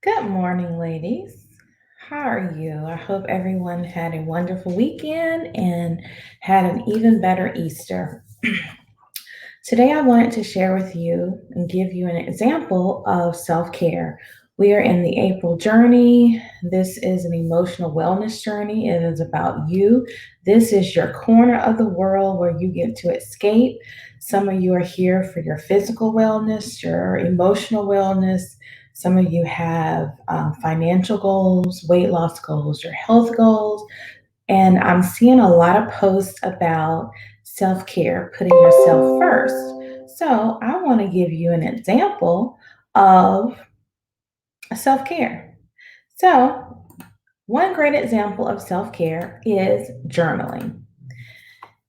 Good morning, ladies. How are you? I hope everyone had a wonderful weekend and had an even better Easter. Today, I wanted to share with you and give you an example of self care. We are in the April journey. This is an emotional wellness journey. It is about you. This is your corner of the world where you get to escape. Some of you are here for your physical wellness, your emotional wellness. Some of you have financial goals, weight loss goals, your health goals. And I'm seeing a lot of posts about self care, putting yourself first. So I want to give you an example of self care. So, one great example of self care is journaling.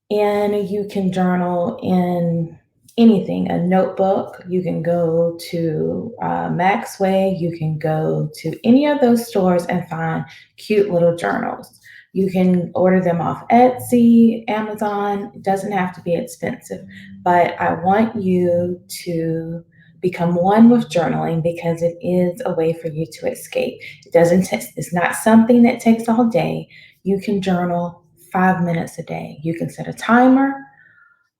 And you can journal in anything, a notebook. You can go to Maxway. You can go to any of those stores and find cute little journals. You can order them off Etsy, Amazon. It doesn't have to be expensive, but I want you to become one with journaling because it is a way for you to escape. It's not something that takes all day. You can journal 5 minutes a day. You can set a timer,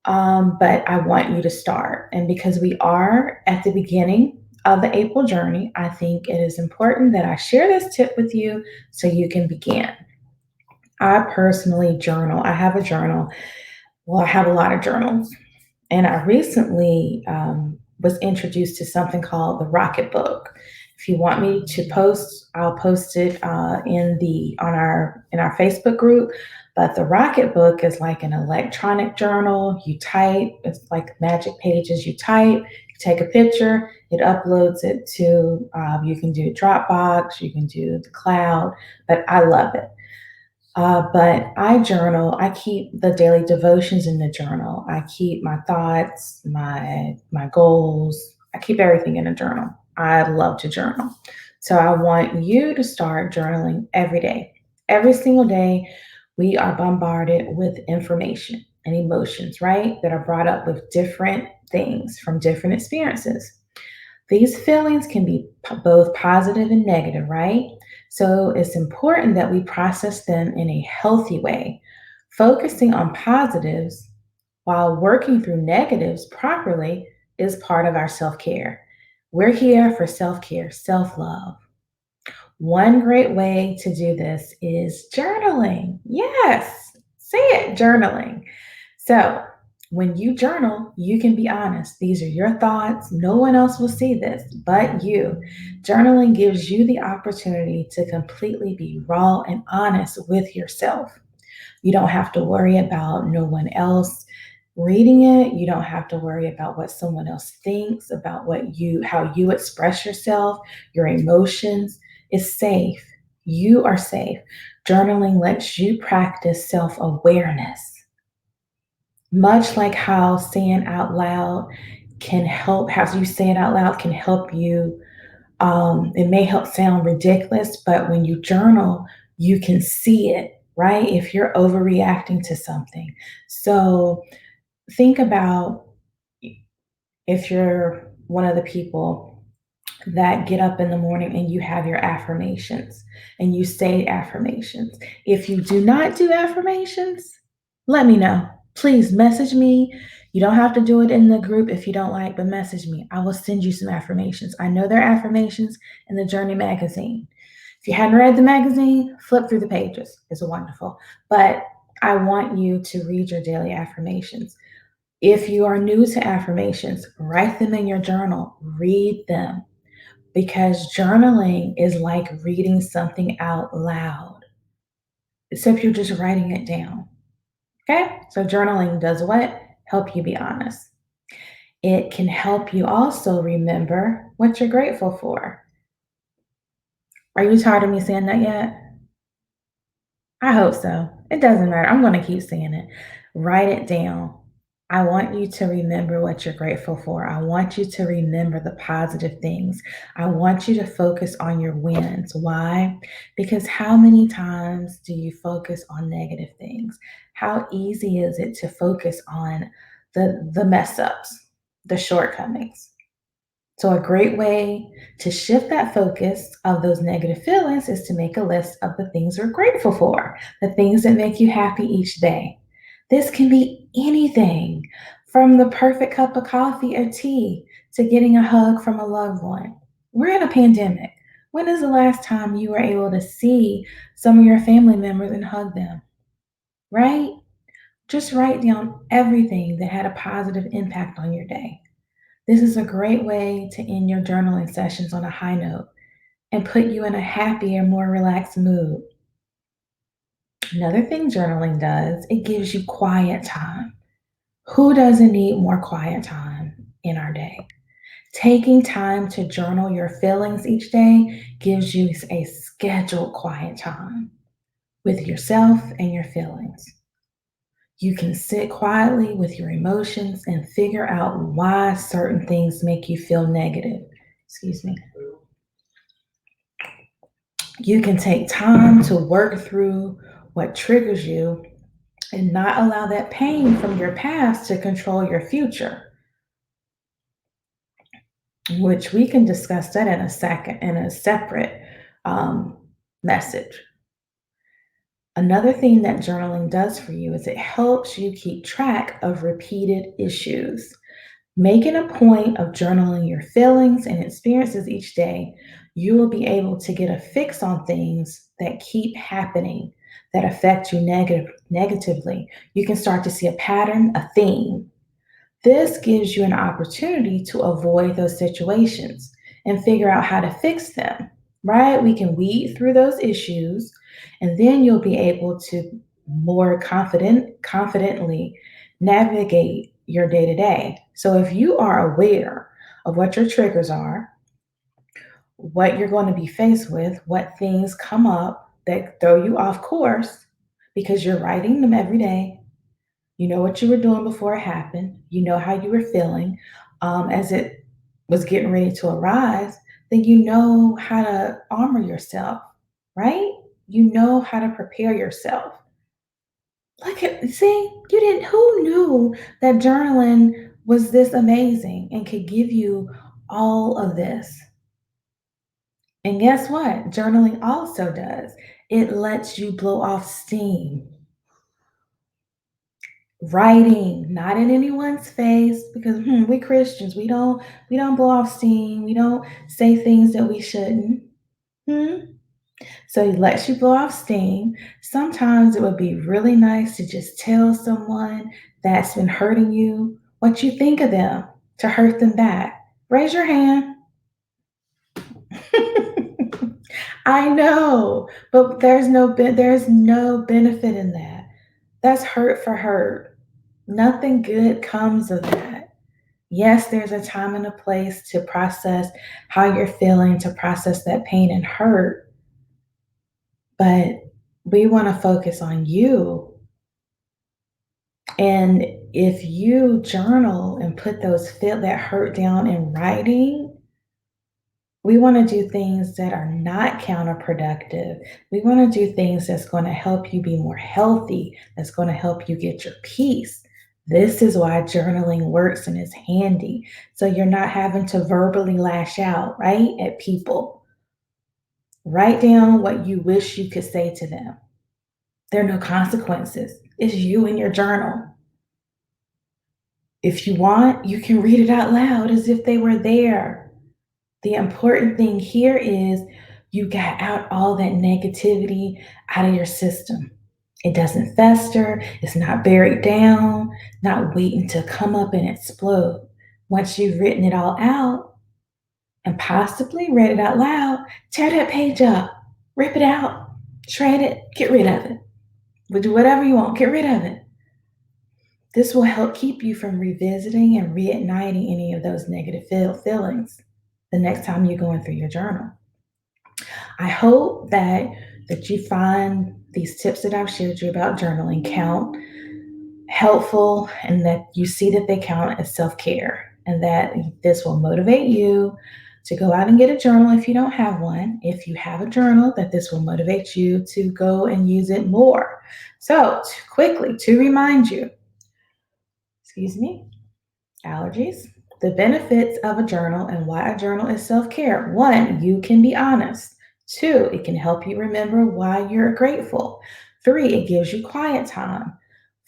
but I want you to start. And because we are at the beginning of the April journey, I think it is important that I share this tip with you so you can begin. I personally journal. I have a journal. Well, I have a lot of journals. And I recently was introduced to something called the Rocket Book. If you want me to post, I'll post it in our Facebook group. But the Rocket Book is like an electronic journal. You type, it's like magic pages. You type, you take a picture, it uploads it to. You can do Dropbox, you can do the cloud, but I love it. But I journal. I keep the daily devotions in the journal. I keep my thoughts, my goals. I keep everything in a journal. I love to journal. So I want you to start journaling every day. Every single day, we are bombarded with information and emotions, right? That are brought up with different things from different experiences. These feelings can be both positive and negative, right? So it's important that we process them in a healthy way, focusing on positives while working through negatives properly is part of our self care. We're here for self care, self love. One great way to do this is journaling. Yes, say it, journaling. So, when you journal, you can be honest. These are your thoughts. No one else will see this but you. Journaling gives you the opportunity to completely be raw and honest with yourself. You don't have to worry about no one else reading it. You don't have to worry about what someone else thinks about how you express yourself, your emotions. It's safe. You are safe. Journaling lets you practice self-awareness, much like how saying out loud can help, how you say it out loud can help you. It may help sound ridiculous, but when you journal, you can see it, right? If you're overreacting to something. So think about if you're one of the people that get up in the morning and you have your affirmations and you say affirmations. If you do not do affirmations, let me know. Please message me. You don't have to do it in the group if you don't like, but message me. I will send you some affirmations. I know there are affirmations in the Journey magazine. If you hadn't read the magazine, flip through the pages. It's wonderful. But I want you to read your daily affirmations. If you are new to affirmations, write them in your journal, read them, because journaling is like reading something out loud, except you're just writing it down. Okay? So journaling does what? Help you be honest. It can help you also remember what you're grateful for. Are you tired of me saying that yet? I hope so. It doesn't matter. I'm going to keep saying it. Write it down. I want you to remember what you're grateful for. I want you to remember the positive things. I want you to focus on your wins. Why? Because how many times do you focus on negative things? How easy is it to focus on the mess ups, the shortcomings? So, a great way to shift that focus of those negative feelings is to make a list of the things you're grateful for, the things that make you happy each day. This can be anything from the perfect cup of coffee or tea to getting a hug from a loved one. We're in a pandemic. When is the last time you were able to see some of your family members and hug them, right? Just write down everything that had a positive impact on your day. This is a great way to end your journaling sessions on a high note and put you in a happier, more relaxed mood. Another thing journaling does, it gives you quiet time. Who doesn't need more quiet time in our day? Taking time to journal your feelings each day gives you a scheduled quiet time with yourself and your feelings. You can sit quietly with your emotions and figure out why certain things make you feel negative. Excuse me. You can take time to work through what triggers you and not allow that pain from your past to control your future, which we can discuss that in a second in a separate um, message. Another thing that journaling does for you is it helps you keep track of repeated issues. Making a point of journaling your feelings and experiences each day, you will be able to get a fix on things that keep happening that affect you negatively. You can start to see a pattern, a theme. This gives you an opportunity to avoid those situations and figure out how to fix them, right? We can weed through those issues and then you'll be able to more confidently navigate your day to day. So if you are aware of what your triggers are, what you're going to be faced with, what things come up that throw you off course because you're writing them every day, you know what you were doing before it happened. You know how you were feeling as it was getting ready to arise. Then you know how to armor yourself, right? You know how to prepare yourself. Look at, see, you didn't, who knew that journaling was this amazing and could give you all of this? And guess what? Journaling also does. It lets you blow off steam. Writing, not in anyone's face, because we Christians, we don't blow off steam, we don't say things that we shouldn't. Hmm? So it lets you blow off steam. Sometimes it would be really nice to just tell someone that's been hurting you what you think of them to hurt them back. Raise your hand. I know, but there's no benefit in that. That's hurt for hurt. Nothing good comes of that. Yes, there's a time and a place to process how you're feeling, to process that pain and hurt, but we want to focus on you. And if you journal and put those feel that hurt down in writing, we want to do things that are not counterproductive. We want to do things that's going to help you be more healthy, that's going to help you get your peace. This is why journaling works and is handy. So you're not having to verbally lash out, right, at people. Write down what you wish you could say to them. There are no consequences. It's you in your journal. If you want, you can read it out loud as if they were there. The important thing here is you got out all that negativity out of your system. It doesn't fester, it's not buried down, not waiting to come up and explode. Once you've written it all out and possibly read it out loud, tear that page up, rip it out, shred it, get rid of it. But do whatever you want, get rid of it. This will help keep you from revisiting and reigniting any of those negative feelings the next time you're going through your journal. I hope that you find these tips that I've shared you about journaling count helpful and that you see that they count as self-care and that this will motivate you to go out and get a journal if you don't have one. If you have a journal, that this will motivate you to go and use it more. So, quickly to remind you, excuse me, allergies. The benefits of a journal and why a journal is self care. One, you can be honest. Two, it can help you remember why you're grateful. Three, it gives you quiet time.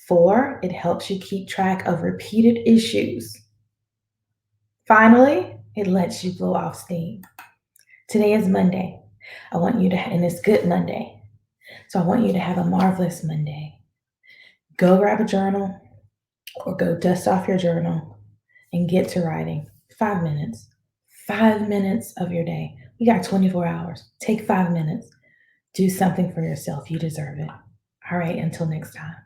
Four, it helps you keep track of repeated issues. Finally, it lets you blow off steam. Today is Monday. And it's Good Monday. So I want you to have a marvelous Monday. Go grab a journal or go dust off your journal and get to writing. 5 minutes. 5 minutes of your day. We got 24 hours. Take 5 minutes. Do something for yourself. You deserve it. All right, until next time.